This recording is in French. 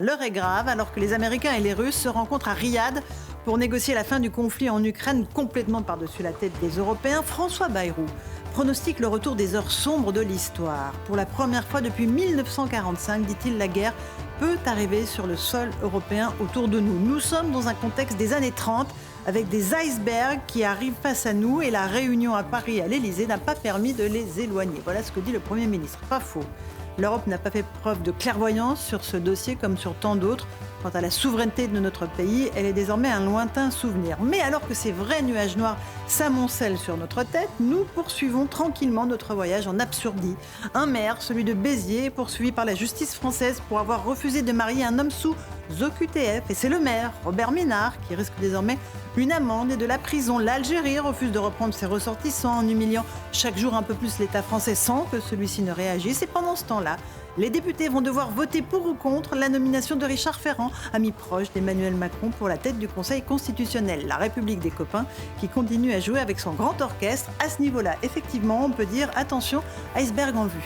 L'heure est grave alors que les Américains et les Russes se rencontrent à Riyad pour négocier la fin du conflit en Ukraine complètement par-dessus la tête des Européens. François Bayrou pronostique le retour des heures sombres de l'histoire. Pour la première fois depuis 1945, dit-il, la guerre peut arriver sur le sol européen autour de nous. Nous sommes dans un contexte des années 30 avec des icebergs qui arrivent face à nous et la réunion à Paris à l'Élysée n'a pas permis de les éloigner. Voilà ce que dit le Premier ministre. Pas faux. L'Europe n'a pas fait preuve de clairvoyance sur ce dossier comme sur tant d'autres. Quant à la souveraineté de notre pays, elle est désormais un lointain souvenir. Mais alors que ces vrais nuages noirs s'amoncellent sur notre tête, nous poursuivons tranquillement notre voyage en Absurdie. Un maire, celui de Béziers, est poursuivi par la justice française pour avoir refusé de marier un homme sous OQTF. Et c'est le maire, Robert Ménard, qui risque désormais une amende et de la prison. L'Algérie refuse de reprendre ses ressortissants en humiliant chaque jour un peu plus l'État français sans que celui-ci ne réagisse. Et pendant ce temps-là, les députés vont devoir voter pour ou contre la nomination de Richard Ferrand, ami proche d'Emmanuel Macron, pour la tête du Conseil constitutionnel. La République des copains qui continue à jouer avec son grand orchestre. À ce niveau-là, effectivement, on peut dire attention, iceberg en vue.